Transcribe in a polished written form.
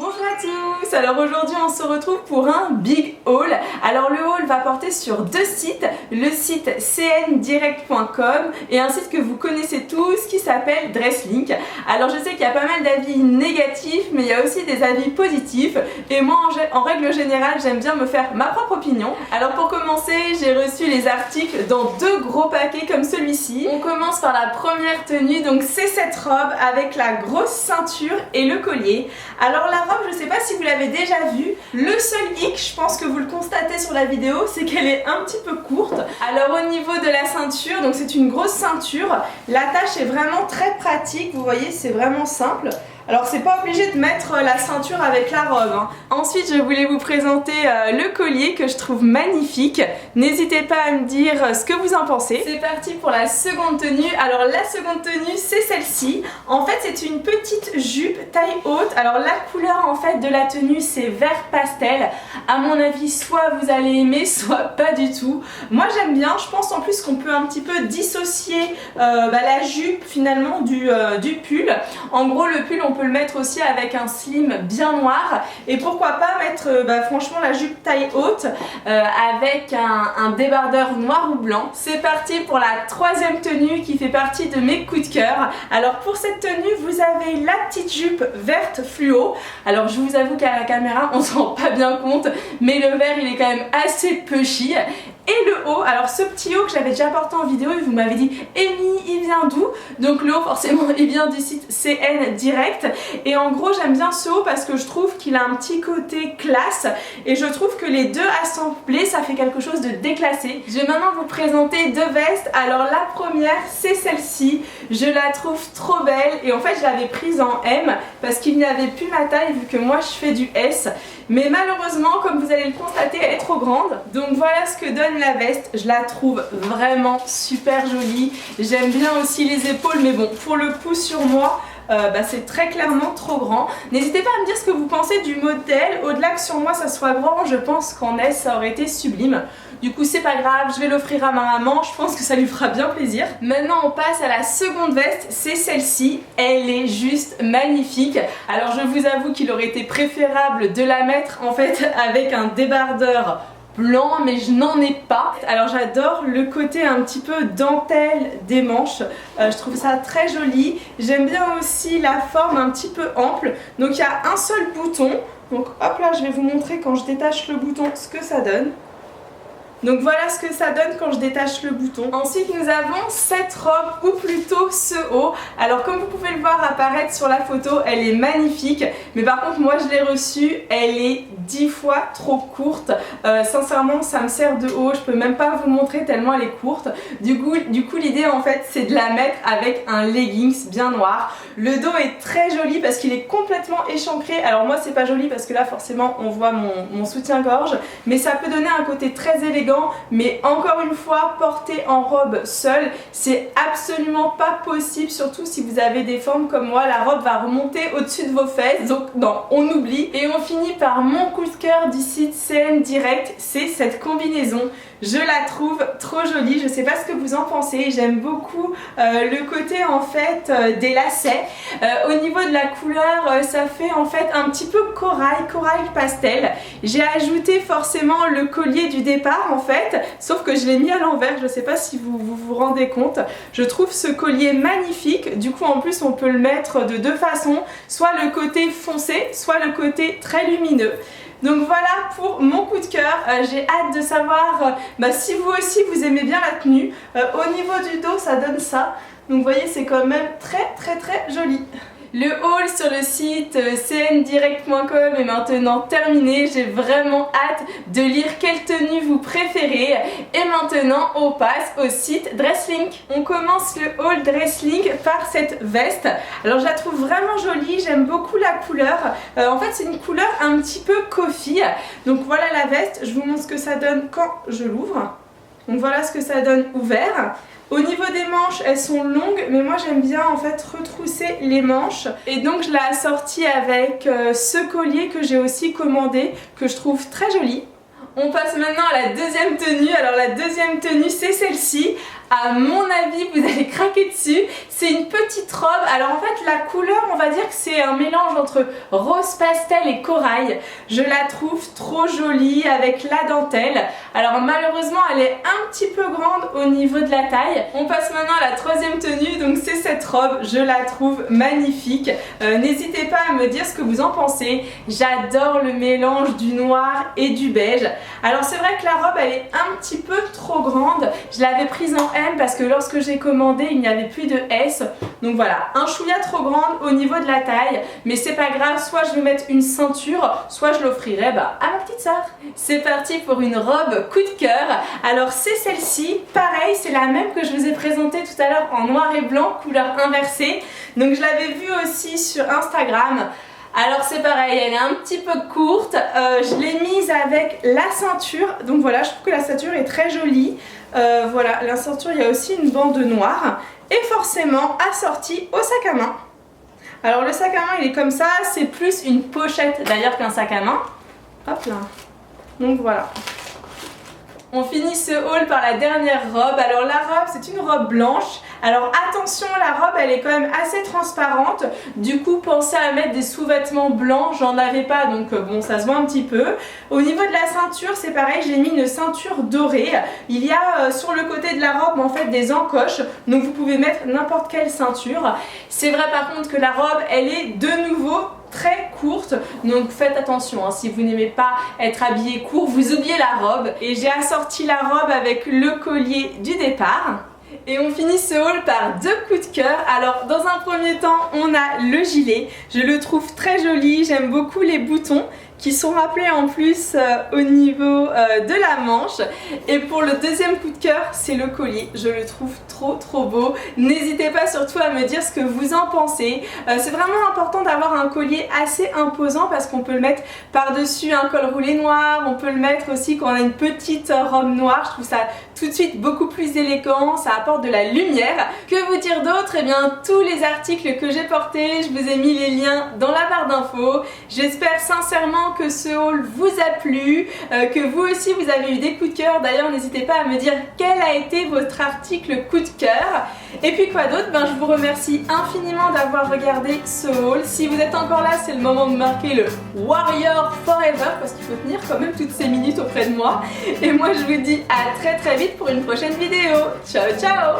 Bonjour à tous. Alors aujourd'hui on se retrouve pour un big haul. Alors le haul va porter sur deux sites, le site cndirect.com et un site que vous connaissez tous qui s'appelle Dresslink. Alors je sais qu'il y a pas mal d'avis négatifs mais il y a aussi des avis positifs et moi en règle générale j'aime bien me faire ma propre opinion. Alors pour commencer j'ai reçu les articles dans deux gros paquets comme celui-ci. On commence par la première tenue, donc c'est cette robe avec la grosse ceinture et le collier. Alors la robe, je sais pas si vous l'avez déjà vue, le seul hic, je pense que vous le constatez sur la vidéo, c'est qu'elle est un petit peu courte. Alors au niveau de la ceinture, donc c'est une grosse ceinture, l'attache est vraiment très pratique, vous voyez c'est vraiment simple. Alors c'est pas obligé de mettre la ceinture avec la robe hein. Ensuite je voulais vous présenter le collier que je trouve magnifique. N'hésitez pas à me dire ce que vous en pensez. C'est parti pour la seconde tenue. Alors la seconde tenue c'est celle-ci. En fait c'est une petite jupe taille haute. Alors la couleur en fait de la tenue c'est vert pastel. À mon avis soit vous allez aimer soit pas du tout. Moi j'aime bien, je pense en plus qu'on peut un petit peu dissocier la jupe finalement du pull. En gros le pull on peut le mettre aussi avec un slim bien noir et pourquoi pas mettre franchement la jupe taille haute avec un débardeur noir ou blanc. C'est parti pour la troisième tenue qui fait partie de mes coups de cœur. Alors pour cette tenue vous avez la petite jupe verte fluo. Alors je vous avoue qu'à la caméra on s'en rend pas bien compte mais le vert il est quand même assez pushy. Et le haut, alors ce petit haut que j'avais déjà porté en vidéo et vous m'avez dit Amy il vient d'où? Donc le haut forcément il vient du site CN Direct et en gros j'aime bien ce haut parce que je trouve qu'il a un petit côté classe et je trouve que les deux assemblés ça fait quelque chose de déclassé. Je vais maintenant vous présenter deux vestes. Alors la première c'est celle-ci, je la trouve trop belle et en fait je l'avais prise en M parce qu'il n'y avait plus ma taille vu que moi je fais du S. Mais malheureusement, comme vous allez le constater, elle est trop grande. Donc voilà ce que donne la veste. Je la trouve vraiment super jolie. J'aime bien aussi les épaules, mais bon, pour le coup sur moi, c'est très clairement trop grand. N'hésitez pas à me dire ce que vous pensez du modèle. Au-delà que sur moi ça soit grand, je pense qu'en S ça aurait été sublime. Du coup c'est pas grave, je vais l'offrir à ma maman, je pense que ça lui fera bien plaisir. Maintenant on passe à la seconde veste, c'est celle-ci. Elle est juste magnifique. Alors je vous avoue qu'il aurait été préférable de la mettre en fait avec un débardeur blanc mais je n'en ai pas. Alors j'adore le côté un petit peu dentelle des manches, je trouve ça très joli. J'aime bien aussi la forme un petit peu ample. Donc il y a un seul bouton, donc hop là je vais vous montrer quand je détache le bouton ce que ça donne. Donc voilà ce que ça donne quand je détache le bouton. Ensuite nous avons cette robe ou plutôt ce haut. Alors comme vous pouvez le voir apparaître sur la photo, elle est magnifique. Mais par contre moi je l'ai reçue, elle est 10 fois trop courte. Sincèrement ça me sert de haut, je peux même pas vous montrer tellement elle est courte. Du coup l'idée en fait c'est de la mettre avec un leggings bien noir. Le dos est très joli parce qu'il est complètement échancré. Alors moi c'est pas joli parce que là forcément on voit mon soutien-gorge. Mais ça peut donner un côté très élégant. Mais encore une fois, porter en robe seule, c'est absolument pas possible, surtout si vous avez des formes comme moi. La robe va remonter au-dessus de vos fesses, donc non, on oublie. Et on finit par mon coup de cœur du site CN Direct, c'est cette combinaison. Je la trouve trop jolie, je sais pas ce que vous en pensez, j'aime beaucoup le côté en fait des lacets. Au niveau de la couleur, ça fait en fait un petit peu corail pastel. J'ai ajouté forcément le collier du départ en fait, sauf que je l'ai mis à l'envers, je sais pas si vous rendez compte. Je trouve ce collier magnifique, du coup en plus on peut le mettre de deux façons, soit le côté foncé, soit le côté très lumineux. Donc voilà pour mon coup de cœur, j'ai hâte de savoir si vous aussi vous aimez bien la tenue. Au niveau du dos ça donne ça, donc vous voyez c'est quand même très joli. Le haul sur le site cndirect.com est maintenant terminé, j'ai vraiment hâte de lire quelle tenue vous préférez. Et maintenant on passe au site Dresslink. On commence le haul Dresslink par cette veste. Alors je la trouve vraiment jolie, j'aime beaucoup la couleur. En fait c'est une couleur un petit peu coffee. Donc voilà la veste, je vous montre ce que ça donne quand je l'ouvre. Donc voilà ce que ça donne ouvert. Au niveau des manches, elles sont longues, mais moi j'aime bien en fait retrousser les manches. Et donc je l'ai assortie avec ce collier que j'ai aussi commandé, que je trouve très joli. On passe maintenant à la deuxième tenue. Alors la deuxième tenue c'est celle-ci. À mon avis, vous allez craquer dessus. C'est une petite robe. Alors en fait, la couleur, on va dire que c'est un mélange entre rose pastel et corail. Je la trouve trop jolie avec la dentelle. Alors malheureusement, elle est un petit peu grande au niveau de la taille. On passe maintenant à la troisième tenue. Donc c'est cette robe. Je la trouve magnifique. N'hésitez pas à me dire ce que vous en pensez. J'adore le mélange du noir et du beige. Alors c'est vrai que la robe, elle est un petit peu trop grande. Je l'avais prise en M parce que lorsque j'ai commandé, il n'y avait plus de S. Donc voilà, un chouïa trop grande au niveau de la taille. Mais c'est pas grave, soit je vais mettre une ceinture, soit je l'offrirai à ma petite sœur. C'est parti pour une robe coup de cœur. Alors c'est celle-ci, pareil, c'est la même que je vous ai présentée tout à l'heure en noir et blanc, couleur inversée. Donc je l'avais vue aussi sur Instagram. Alors c'est pareil, elle est un petit peu courte, je l'ai mise avec la ceinture, donc voilà, je trouve que la ceinture est très jolie. Voilà, la ceinture, il y a aussi une bande noire et forcément assortie au sac à main. Alors le sac à main, il est comme ça, c'est plus une pochette d'ailleurs qu'un sac à main. Hop là, donc voilà. On finit ce haul par la dernière robe. Alors la robe, c'est une robe blanche. Alors attention, la robe, elle est quand même assez transparente. Du coup, pensez à mettre des sous-vêtements blancs. J'en avais pas, donc bon, ça se voit un petit peu. Au niveau de la ceinture, c'est pareil, j'ai mis une ceinture dorée. Il y a sur le côté de la robe, en fait, des encoches. Donc vous pouvez mettre n'importe quelle ceinture. C'est vrai par contre que la robe, elle est de nouveau très courte, donc faites attention, hein, si vous n'aimez pas être habillé court, vous oubliez la robe. Et j'ai assorti la robe avec le collier du départ. Et on finit ce haul par deux coups de cœur. Alors dans un premier temps, on a le gilet. Je le trouve très joli, j'aime beaucoup les boutons qui sont rappelés en plus au niveau de la manche. Et pour le deuxième coup de cœur, c'est le collier. Je le trouve trop beau. N'hésitez pas surtout à me dire ce que vous en pensez. C'est vraiment important d'avoir un collier assez imposant parce qu'on peut le mettre par-dessus un col roulé noir. On peut le mettre aussi quand on a une petite robe noire. Je trouve ça tout de suite beaucoup plus élégant. Ça apporte de la lumière. Que vous dire d'autre? Eh bien, tous les articles que j'ai portés, je vous ai mis les liens dans la barre d'infos. J'espère sincèrement que ce haul vous a plu, que vous aussi vous avez eu des coups de cœur. D'ailleurs, n'hésitez pas à me dire quel a été votre article coup de cœur. Et puis quoi d'autre? Ben, je vous remercie infiniment d'avoir regardé ce haul. Si vous êtes encore là, c'est le moment de marquer le Warrior Forever parce qu'il faut tenir quand même toutes ces minutes auprès de moi. Et moi, je vous dis à très vite pour une prochaine vidéo. Ciao, ciao.